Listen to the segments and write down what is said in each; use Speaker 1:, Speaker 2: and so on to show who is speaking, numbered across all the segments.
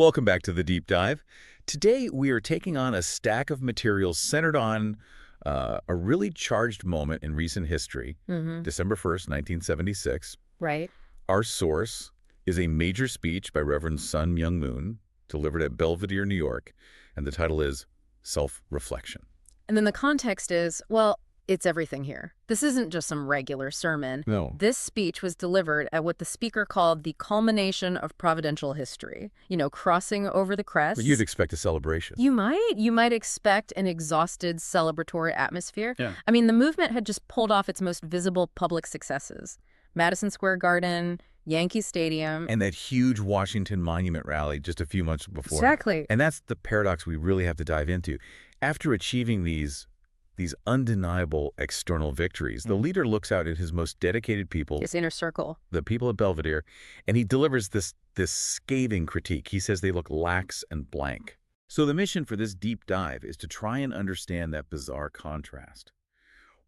Speaker 1: Welcome back to The Deep Dive. Today, we are taking on a stack of materials centered on a really charged moment in recent history, December 1st, 1976.
Speaker 2: Right.
Speaker 1: Our source is a major speech by Reverend Sun Myung Moon, delivered at Belvedere, New York, and the title is Self-Reflection.
Speaker 2: And then the context is, well, it's everything here. This isn't just some regular sermon.
Speaker 1: No.
Speaker 2: This speech was delivered at what the speaker called the culmination of providential history. You know, crossing over the crest.
Speaker 1: But you'd expect a celebration.
Speaker 2: You might expect an exhausted celebratory atmosphere.
Speaker 1: Yeah.
Speaker 2: I mean, the movement had just pulled off its most visible public successes. Madison Square Garden, Yankee Stadium.
Speaker 1: And that huge Washington Monument rally just a few months before.
Speaker 2: Exactly.
Speaker 1: And that's the paradox we really have to dive into. After achieving these undeniable external victories, the leader looks out at his most dedicated people,
Speaker 2: His inner circle.
Speaker 1: the people at Belvedere, and he delivers this scathing critique. He says they look lax and blank. So the mission for this deep dive is to try and understand that bizarre contrast.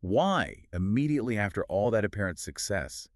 Speaker 1: Why, immediately after all that apparent success,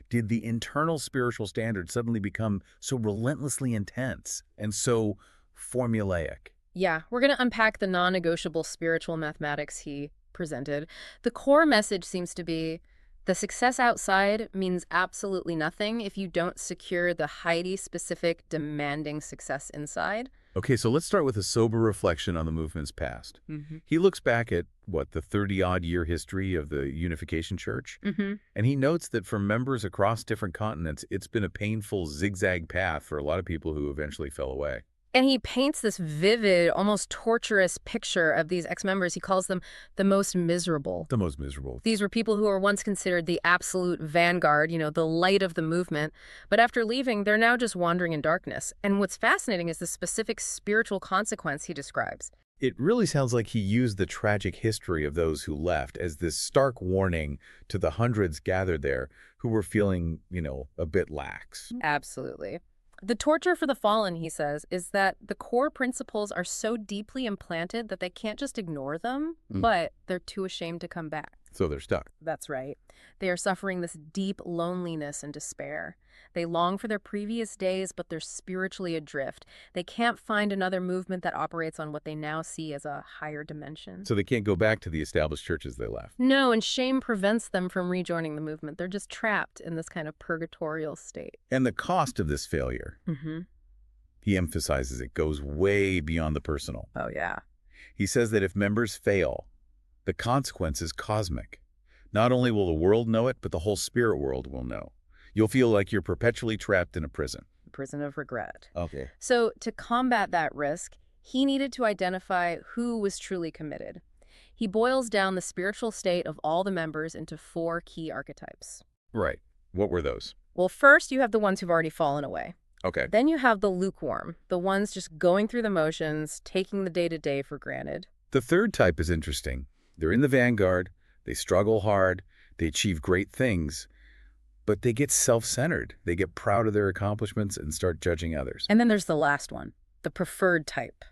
Speaker 1: did the internal spiritual standard suddenly become so relentlessly intense and so formulaic?
Speaker 2: Yeah, we're going to unpack the non-negotiable spiritual mathematics he presented. The core message seems to be the success outside means absolutely nothing if you don't secure the highly specific, demanding success inside.
Speaker 1: Okay, so let's start with a sober reflection on the movement's past. He looks back at, the 30-odd-year history of the Unification Church, and he notes that for members across different continents, it's been a painful zigzag path for a lot of people who eventually fell away.
Speaker 2: And he paints this vivid, almost torturous picture of these ex-members. He calls them the most miserable.
Speaker 1: The most miserable.
Speaker 2: These were people who were once considered the absolute vanguard, the light of the movement. But after leaving, they're now just wandering in darkness. And what's fascinating is the specific spiritual consequence he describes.
Speaker 1: It really sounds like he used the tragic history of those who left as this stark warning to the hundreds gathered there who were feeling, a bit lax.
Speaker 2: Absolutely. The torture for the fallen, he says, is that the core principles are so deeply implanted that they can't just ignore them, but they're too ashamed to come back.
Speaker 1: So they're stuck.
Speaker 2: That's right. They are suffering this deep loneliness and despair. They long for their previous days, but they're spiritually adrift. They can't find another movement that operates on what they now see as a higher dimension.
Speaker 1: So they can't go back to the established churches they left.
Speaker 2: No, and shame prevents them from rejoining the movement. They're just trapped in this kind of purgatorial state.
Speaker 1: And the cost of this failure, he emphasizes it goes way beyond the personal.
Speaker 2: Oh, yeah.
Speaker 1: He says that if members fail, the consequence is cosmic. Not only will the world know it, but the whole spirit world will know. You'll feel like you're perpetually trapped in a prison.
Speaker 2: Prison of regret.
Speaker 1: Okay.
Speaker 2: So to combat that risk, he needed to identify who was truly committed. He boils down the spiritual state of all the members into 4 key archetypes.
Speaker 1: Right. What were those?
Speaker 2: Well, first, you have the ones who've already fallen away.
Speaker 1: Okay.
Speaker 2: Then you have the lukewarm, the ones just going through the motions, taking the day-to-day for granted.
Speaker 1: The third type is interesting. They're in the vanguard, they struggle hard, they achieve great things, but they get self-centered. They get proud of their accomplishments and start judging others.
Speaker 2: And then there's the last one, the preferred type.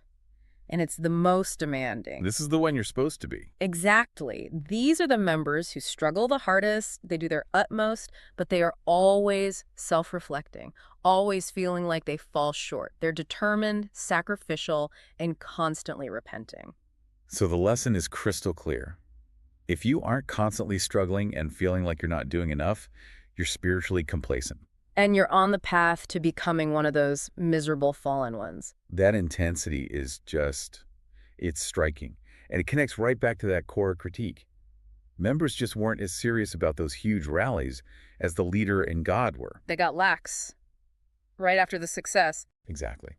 Speaker 2: And it's the most demanding.
Speaker 1: This is the one you're supposed to be.
Speaker 2: Exactly. These are the members who struggle the hardest, they do their utmost, but they are always self-reflecting, always feeling like they fall short. They're determined, sacrificial, and constantly repenting.
Speaker 1: So the lesson is crystal clear. If you aren't constantly struggling and feeling like you're not doing enough, you're spiritually complacent.
Speaker 2: And you're on the path to becoming one of those miserable fallen ones.
Speaker 1: That intensity is it's striking. And it connects right back to that core critique. Members just weren't as serious about those huge rallies as the leader and God were.
Speaker 2: They got lax right after the success.
Speaker 1: Exactly.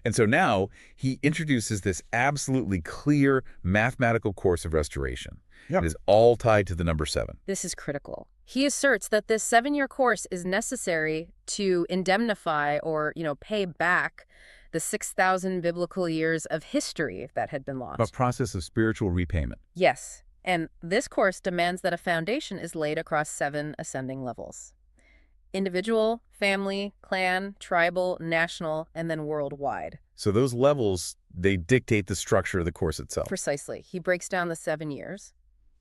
Speaker 1: And so now he introduces this absolutely clear mathematical course of restoration. It is all tied to the number 7.
Speaker 2: This is critical. He asserts that this 7-year course is necessary to indemnify or, pay back the 6,000 biblical years of history that had been lost.
Speaker 1: A process of spiritual repayment.
Speaker 2: Yes. And this course demands that a foundation is laid across 7 ascending levels. Individual, family, clan, tribal, national, and then worldwide.
Speaker 1: So those levels, they dictate the structure of the course itself.
Speaker 2: Precisely. He breaks down the 7 years.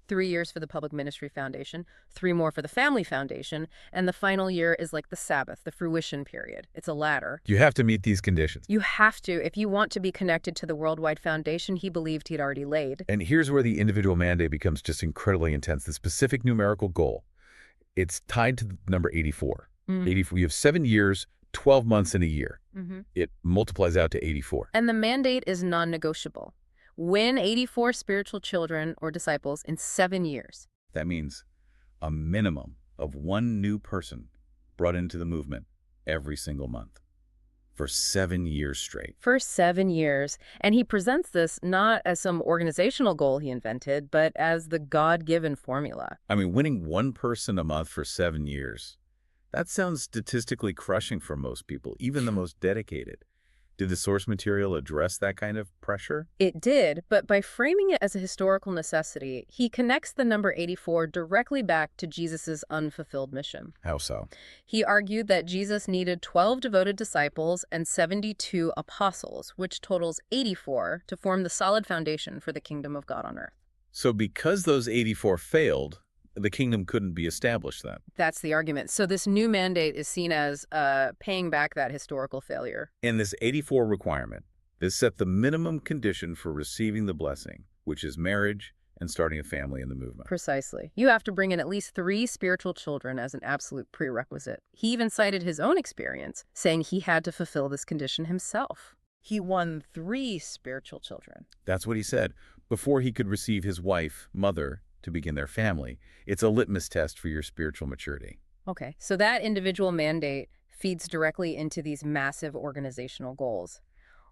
Speaker 2: 3 years for the Public Ministry Foundation, 3 more for the Family Foundation, and the final year is like the Sabbath, the fruition period. It's a ladder.
Speaker 1: You have to meet these conditions.
Speaker 2: You have to, if you want to be connected to the worldwide foundation he believed he'd already laid.
Speaker 1: And here's where the individual mandate becomes just incredibly intense. The specific numerical goal, it's tied to the number 84. 84. You have 7 years, 12 months in a year. It multiplies out to 84.
Speaker 2: And the mandate is non-negotiable. Win 84 spiritual children or disciples in 7 years.
Speaker 1: That means a minimum of 1 new person brought into the movement every single month for 7 years straight.
Speaker 2: For 7 years. And he presents this not as some organizational goal he invented, but as the God-given formula.
Speaker 1: I mean, winning 1 person a month for 7 years, that sounds statistically crushing for most people, even the most dedicated. Did the source material address that kind of pressure?
Speaker 2: It did, but by framing it as a historical necessity, he connects the number 84 directly back to Jesus' unfulfilled mission.
Speaker 1: How so?
Speaker 2: He argued that Jesus needed 12 devoted disciples and 72 apostles, which totals 84, to form the solid foundation for the kingdom of God on earth.
Speaker 1: So because those 84 failed, the kingdom couldn't be established then.
Speaker 2: That's the argument. So this new mandate is seen as paying back that historical failure.
Speaker 1: And this 84 requirement, this set the minimum condition for receiving the blessing, which is marriage and starting a family in the movement.
Speaker 2: Precisely. You have to bring in at least 3 spiritual children as an absolute prerequisite. He even cited his own experience, saying he had to fulfill this condition himself. He won 3 spiritual children.
Speaker 1: That's what he said. Before he could receive his wife, mother, to begin their family, it's a litmus test for your spiritual maturity.
Speaker 2: Okay, so that individual mandate feeds directly into these massive organizational goals.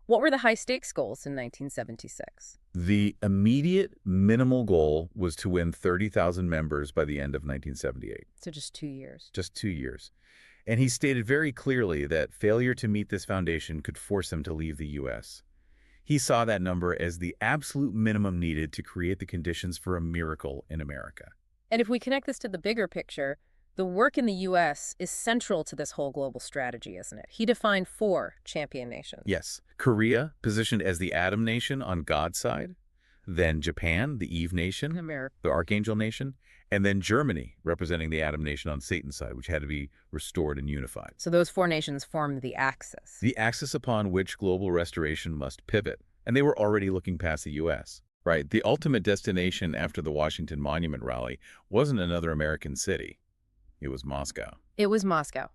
Speaker 2: What were the high-stakes goals in 1976?
Speaker 1: The immediate minimal goal was to win 30,000 members by the end of 1978.
Speaker 2: So just 2 years.
Speaker 1: Just 2 years. And he stated very clearly that failure to meet this foundation could force him to leave the U.S. He saw that number as the absolute minimum needed to create the conditions for a miracle in America.
Speaker 2: And if we connect this to the bigger picture, the work in the U.S. is central to this whole global strategy, isn't it? He defined 4 champion nations.
Speaker 1: Yes. Korea, positioned as the Adam nation on God's side, then Japan, the Eve nation,
Speaker 2: America.
Speaker 1: the Archangel nation, and then Germany, representing the Adam nation on Satan's side, which had to be restored and unified.
Speaker 2: So those 4 nations formed the axis.
Speaker 1: The axis upon which global restoration must pivot, and they were already looking past the U.S. Right, the ultimate destination after the Washington Monument rally wasn't another American city. It was Moscow.
Speaker 2: It was Moscow.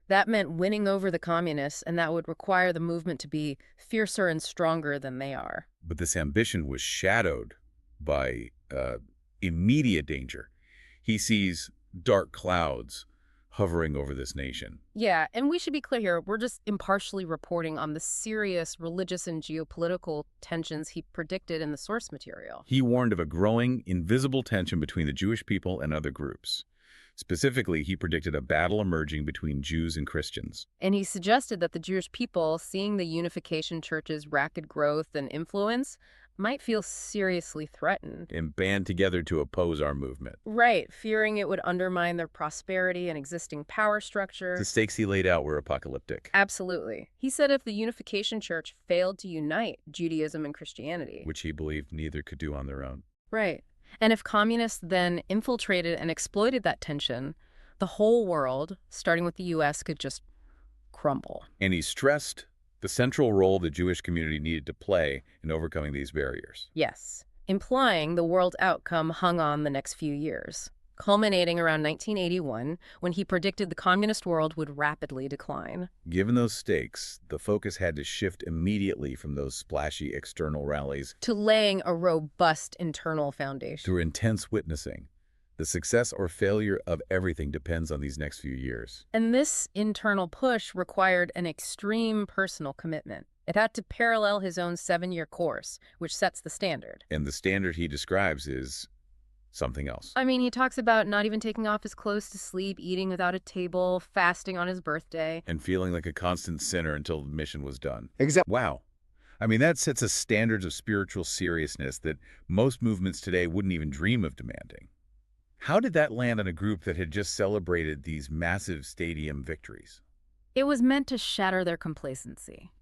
Speaker 2: That meant winning over the communists, and that would require the movement to be fiercer and stronger than they are.
Speaker 1: But this ambition was shadowed by immediate danger. He sees dark clouds hovering over this nation.
Speaker 2: Yeah, and we should be clear here, we're just impartially reporting on the serious religious and geopolitical tensions he predicted in the source material.
Speaker 1: He warned of a growing, invisible tension between the Jewish people and other groups. Specifically, he predicted a battle emerging between Jews and Christians.
Speaker 2: And he suggested that the Jewish people, seeing the Unification Church's rapid growth and influence, might feel seriously threatened.
Speaker 1: And band together to oppose our movement.
Speaker 2: Right, fearing it would undermine their prosperity and existing power structure.
Speaker 1: The stakes he laid out were apocalyptic.
Speaker 2: Absolutely. He said if the Unification Church failed to unite Judaism and Christianity,
Speaker 1: Which he believed neither could do on their own.
Speaker 2: right. And if communists then infiltrated and exploited that tension, the whole world, starting with the U.S., could just crumble.
Speaker 1: And he stressed the central role the Jewish community needed to play in overcoming these barriers.
Speaker 2: Yes, implying the world outcome hung on the next few years, culminating around 1981 when he predicted the communist world would rapidly decline.
Speaker 1: Given those stakes, the focus had to shift immediately from those splashy external rallies
Speaker 2: To laying a robust internal foundation.
Speaker 1: through intense witnessing. The success or failure of everything depends on these next few years.
Speaker 2: And this internal push required an extreme personal commitment. It had to parallel his own 7-year course, which sets the standard.
Speaker 1: And the standard he describes is something else.
Speaker 2: I mean, he talks about not even taking off his clothes to sleep, eating without a table, fasting on his birthday.
Speaker 1: And feeling like a constant sinner until the mission was done.
Speaker 3: Exactly.
Speaker 1: Wow. I mean, that sets a standards of spiritual seriousness that most movements today wouldn't even dream of demanding. How did that land on a group that had just celebrated these massive stadium victories?
Speaker 2: It was meant to shatter their complacency.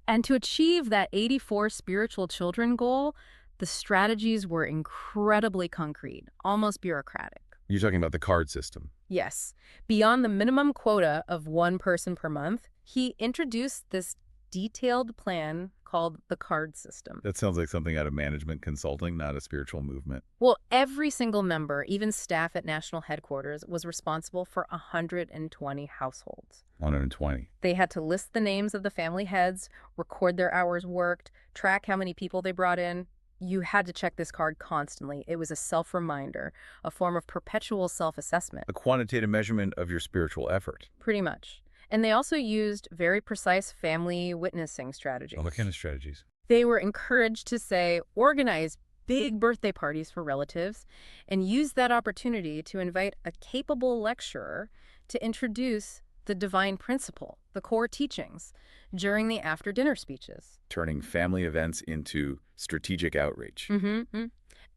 Speaker 2: And to achieve that 84 spiritual children goal, The strategies were incredibly concrete, almost bureaucratic.
Speaker 1: You're talking about the card system.
Speaker 2: Yes. Beyond the minimum quota of one person per month, he introduced this detailed plan called the card system.
Speaker 1: That sounds like something out of management consulting, not a spiritual movement.
Speaker 2: Well, every single member, even staff at national headquarters, was responsible for 120 households.
Speaker 1: 120.
Speaker 2: They had to list the names of the family heads, record their hours worked, track how many people they brought in. You had to check this card constantly. It was a self-reminder, a form of perpetual self-assessment.
Speaker 1: A quantitative measurement of your spiritual effort.
Speaker 2: Pretty much. And they also used very precise family witnessing strategies.
Speaker 1: Oh, what kind of strategies?
Speaker 2: They were encouraged to, say, organize big birthday parties for relatives and use that opportunity to invite a capable lecturer to introduce the divine principle, the core teachings, during the after-dinner speeches.
Speaker 1: Turning family events into strategic outreach.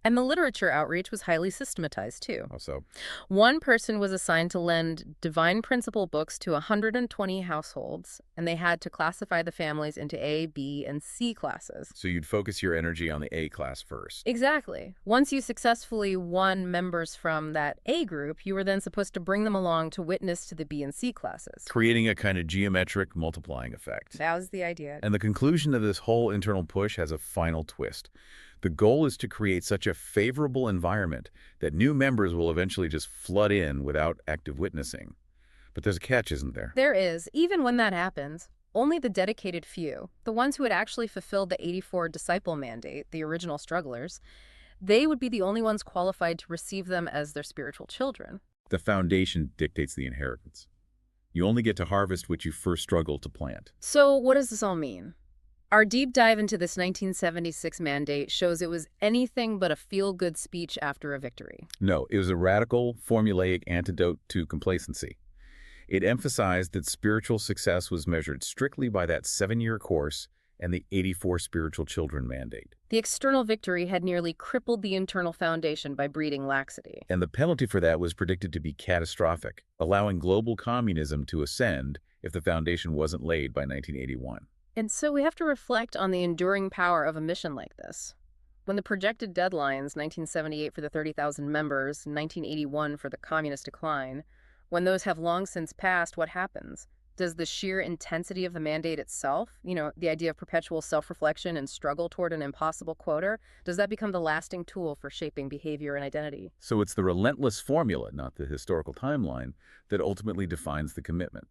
Speaker 2: And the literature outreach was highly systematized, too.
Speaker 1: Also,
Speaker 2: One person was assigned to lend divine principle books to 120 households, and they had to classify the families into A, B, and C classes.
Speaker 1: so you'd focus your energy on the A class first.
Speaker 2: Exactly. Once you successfully won members from that A group, you were then supposed to bring them along to witness to the B and C classes.
Speaker 1: Creating a kind of geometric multiplying effect.
Speaker 2: That was the idea.
Speaker 1: And the conclusion of this whole internal push has a final twist. The goal is to create such a favorable environment that new members will eventually just flood in without active witnessing. But there's a catch, isn't there?
Speaker 2: There is. Even when that happens, only the dedicated few, the ones who had actually fulfilled the 84 disciple mandate, the original strugglers, they would be the only ones qualified to receive them as their spiritual children.
Speaker 1: The foundation dictates the inheritance. You only get to harvest what you first struggled to plant.
Speaker 2: So what does this all mean? Our deep dive into this 1976 mandate shows it was anything but a feel-good speech after a victory.
Speaker 1: No, it was a radical, formulaic antidote to complacency. It emphasized that spiritual success was measured strictly by that 7-year course and the 84 spiritual children mandate.
Speaker 2: The external victory had nearly crippled the internal foundation by breeding laxity.
Speaker 1: And the penalty for that was predicted to be catastrophic, allowing global communism to ascend if the foundation wasn't laid by 1981.
Speaker 2: And so we have to reflect on the enduring power of a mission like this. When the projected deadlines, 1978 for the 30,000 members, 1981 for the communist decline, when those have long since passed, what happens? Does the sheer intensity of the mandate itself, the idea of perpetual self-reflection and struggle toward an impossible quota, does that become the lasting tool for shaping behavior and identity?
Speaker 1: So it's the relentless formula, not the historical timeline, that ultimately defines the commitment.